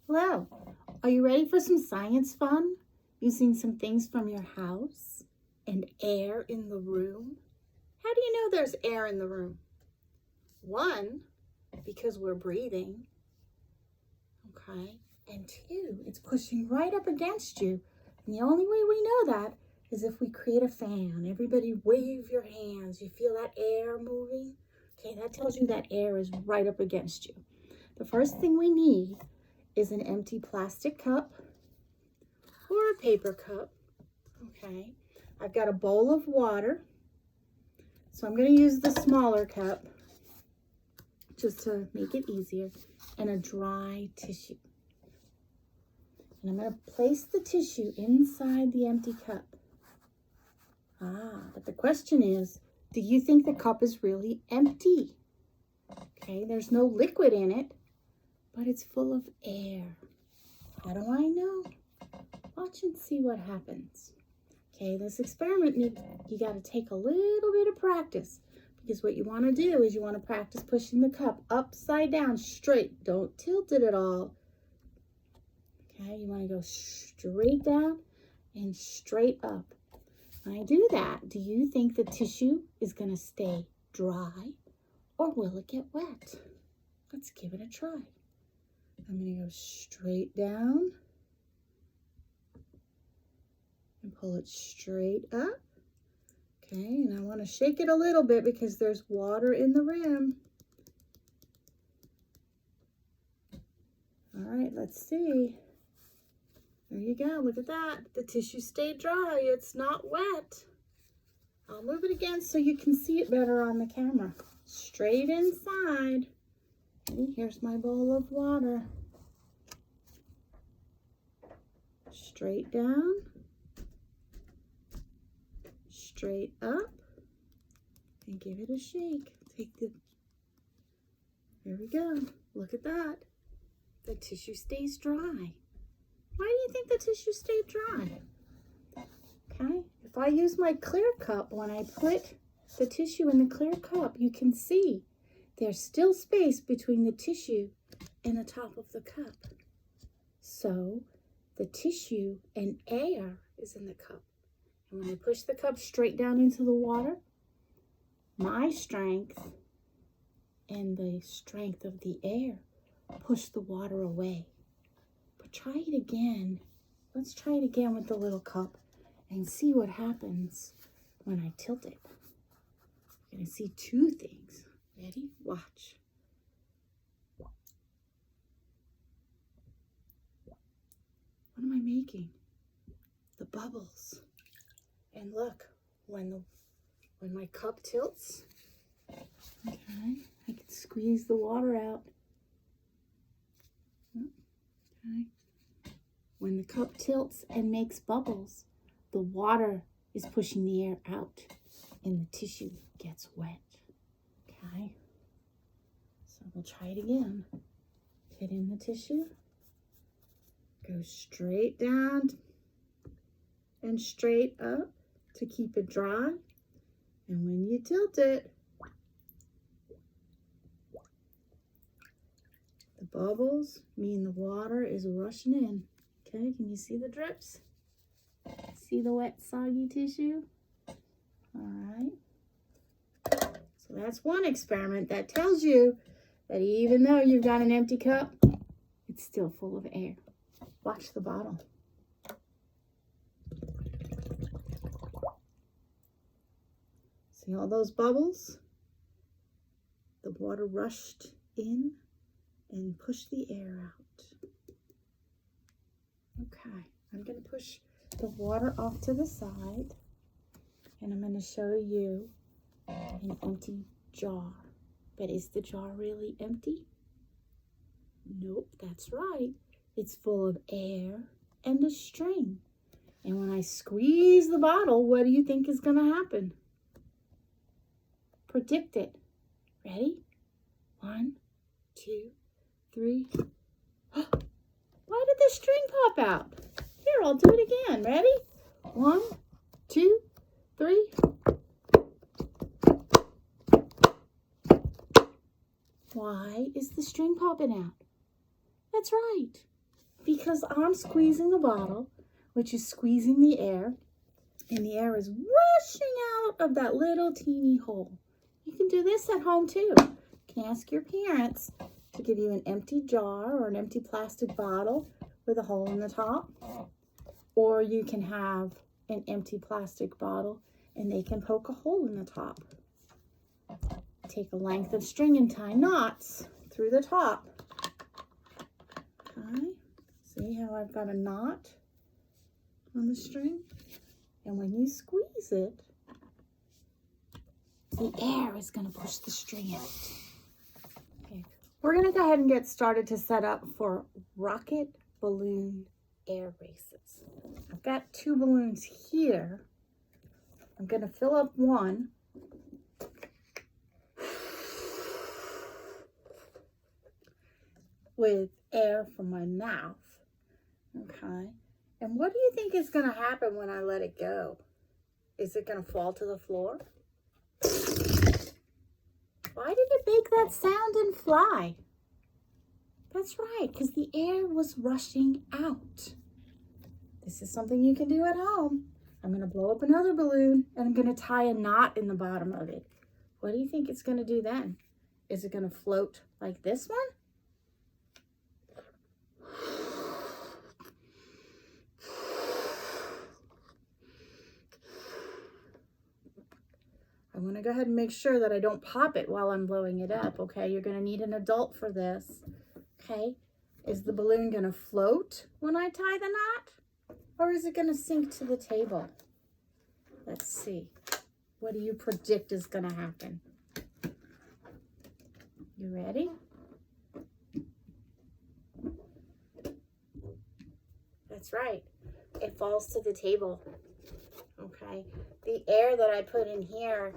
Hello, are you ready for some science fun? Using some things from your house and air in the room? How do you know there's air in the room? One, because we're breathing, okay? And two, it's pushing right up against you. And the only way we know that is if we create a fan. Everybody wave your hands. You feel that air moving? Okay, that tells you that air is right up against you. The first thing we need is an empty plastic cup or a paper cup. Okay, I've got a bowl of water, so I'm going to use the smaller cup just to make it easier, and a dry tissue. And I'm going to place the tissue inside the empty cup. But the question is, do you think the cup is really empty? Okay, there's no liquid in it, but it's full of air. How do I know? Watch and see what happens. Okay, this experiment, you got to take a little bit of practice, because what you want to do is you want to practice pushing the cup upside down straight. Don't tilt it at all. Okay, you want to go straight down and straight up. When I do that, do you think the tissue is going to stay dry or will it get wet? Let's give it a try. I'm going to go straight down and pull it straight up. Okay, and I want to shake it a little bit because there's water in the rim. All right, let's see. There you go, look at that. The tissue stayed dry, it's not wet. I'll move it again so you can see it better on the camera. Straight inside. Okay, here's my bowl of water. Straight down. Straight up. And give it a shake. There we go. Look at that. The tissue stays dry. Why do you think the tissue stayed dry? Okay, if I use my clear cup, when I put the tissue in the clear cup, you can see there's still space between the tissue and the top of the cup. So the tissue and air is in the cup. And when I push the cup straight down into the water, my strength and the strength of the air push the water away. But try it again. Let's try it again with the little cup and see what happens when I tilt it. You're going to see two things. Ready? Watch. What am I making? The bubbles. And look, when my cup tilts, okay, I can squeeze the water out. Okay. When the cup tilts and makes bubbles, the water is pushing the air out and the tissue gets wet. Okay, so we'll try it again. Get in the tissue, go straight down and straight up to keep it dry. And when you tilt it, the bubbles mean the water is rushing in. Okay, can you see the drips? See the wet, soggy tissue? All right. So that's one experiment that tells you that even though you've got an empty cup, it's still full of air. Watch the bottle. See all those bubbles? The water rushed in and pushed the air out. Okay, I'm going to push the water off to the side, and I'm going to show you an empty jar. But is the jar really empty? Nope, that's right. It's full of air and a string. And when I squeeze the bottle, what do you think is going to happen? Predict it. Ready? 1, 2, 3. Why did the string pop out? Here, I'll do it again. Ready? 1, 2, 3. Why is the string popping out? That's right. Because I'm squeezing the bottle, which is squeezing the air, and the air is rushing out of that little teeny hole. You can do this at home too. You can ask your parents to give you an empty jar or an empty plastic bottle with a hole in the top. Or you can have an empty plastic bottle and they can poke a hole in the top. Take a length of string and tie knots through the top. Okay, see how I've got a knot on the string? And when you squeeze it, the air is going to push the string out. Okay, we're going to go ahead and get started to set up for rocket balloon air races. I've got 2 balloons here. I'm going to fill up one. With air from my mouth. Okay. And what do you think is going to happen when I let it go? Is it going to fall to the floor? Why did it make that sound and fly? That's right, because the air was rushing out. This is something you can do at home. I'm going to blow up another balloon and I'm going to tie a knot in the bottom of it. What do you think it's going to do then? Is it going to float like this one? I want to go ahead and make sure that I don't pop it while I'm blowing it up, okay? You're going to need an adult for this, okay? Is the balloon going to float when I tie the knot? Or is it going to sink to the table? Let's see. What do you predict is going to happen? You ready? That's right. It falls to the table. Okay, the air that I put in here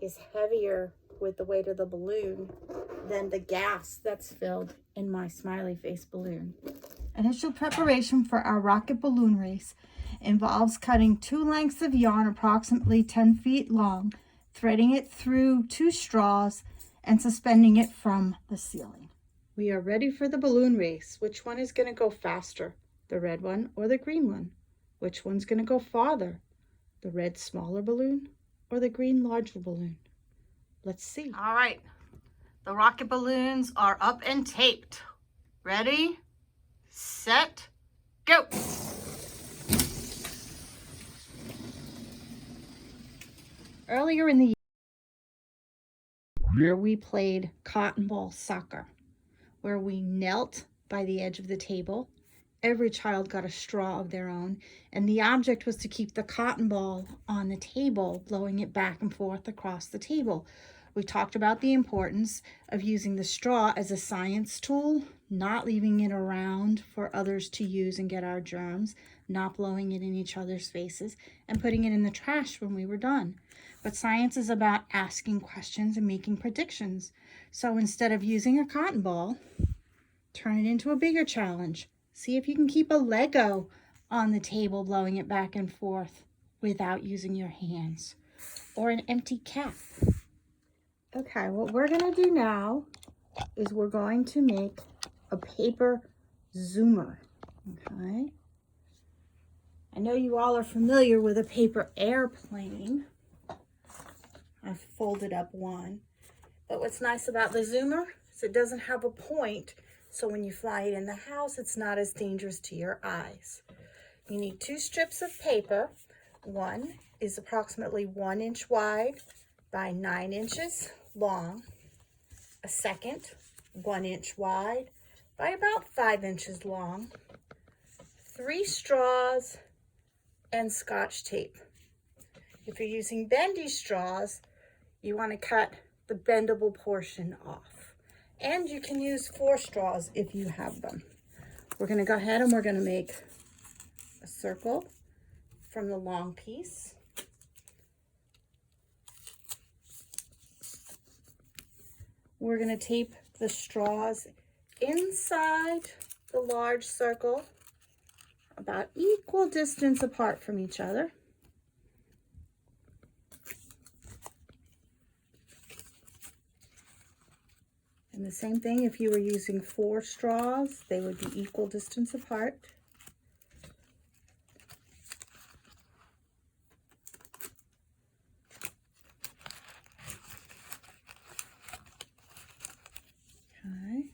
is heavier with the weight of the balloon than the gas that's filled in my smiley face balloon. Initial preparation for our rocket balloon race involves cutting 2 lengths of yarn approximately 10 feet long, threading it through 2 straws, and suspending it from the ceiling. We are ready for the balloon race. Which one is going to go faster, the red one or the green one? Which one's going to go farther? The red smaller balloon or the green larger balloon? Let's see. All right, the rocket balloons are up and taped. Ready, set, go. Earlier in the year, we played cotton ball soccer, where we knelt by the edge of the table. Every child got a straw of their own, and the object was to keep the cotton ball on the table, blowing it back and forth across the table. We talked about the importance of using the straw as a science tool, not leaving it around for others to use and get our germs, not blowing it in each other's faces, and putting it in the trash when we were done. But science is about asking questions and making predictions. So instead of using a cotton ball, turn it into a bigger challenge. See if you can keep a Lego on the table, blowing it back and forth without using your hands, or an empty cap. Okay, what we're going to do now is we're going to make a paper zoomer. Okay. I know you all are familiar with a paper airplane. I've folded up one. But what's nice about the zoomer is it doesn't have a point. So when you fly it in the house, it's not as dangerous to your eyes. You need 2 strips of paper. One is approximately 1 inch wide by 9 inches long. A second, 1 inch wide by about 5 inches long. 3 straws and Scotch tape. If you're using bendy straws, you want to cut the bendable portion off. And you can use 4 straws if you have them. We're going to go ahead and we're going to make a circle from the long piece. We're going to tape the straws inside the large circle, about equal distance apart from each other. And the same thing, if you were using 4 straws, they would be equal distance apart. Okay.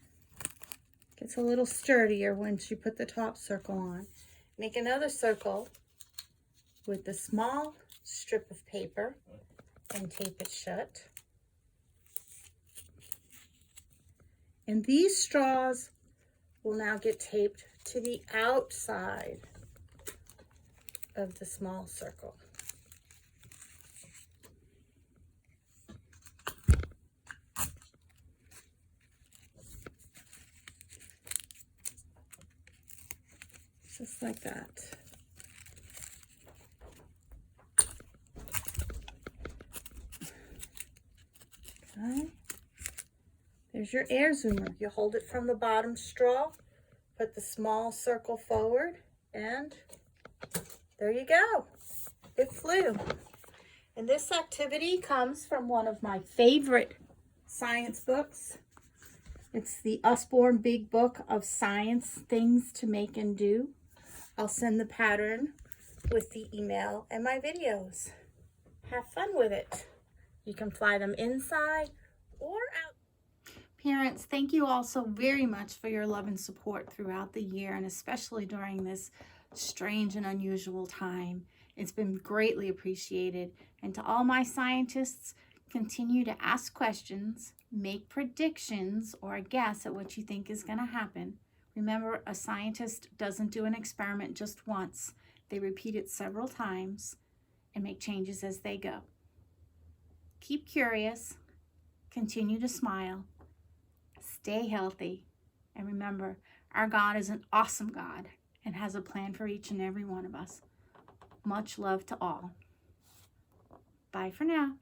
Gets a little sturdier once you put the top circle on. Make another circle with the small strip of paper and tape it shut. And these straws will now get taped to the outside of the small circle. Just like that. Okay. There's your air zoomer. You hold it from the bottom straw, put the small circle forward, and there you go. It flew. And this activity comes from one of my favorite science books. It's the Usborne Big Book of Science Things to Make and Do. I'll send the pattern with the email and my videos. Have fun with it. You can fly them inside or out. Parents, thank you all so very much for your love and support throughout the year, and especially during this strange and unusual time. It's been greatly appreciated. And to all my scientists, continue to ask questions, make predictions, or guess at what you think is going to happen. Remember, a scientist doesn't do an experiment just once. They repeat it several times and make changes as they go. Keep curious, continue to smile, stay healthy, and remember, our God is an awesome God and has a plan for each and every one of us. Much love to all. Bye for now.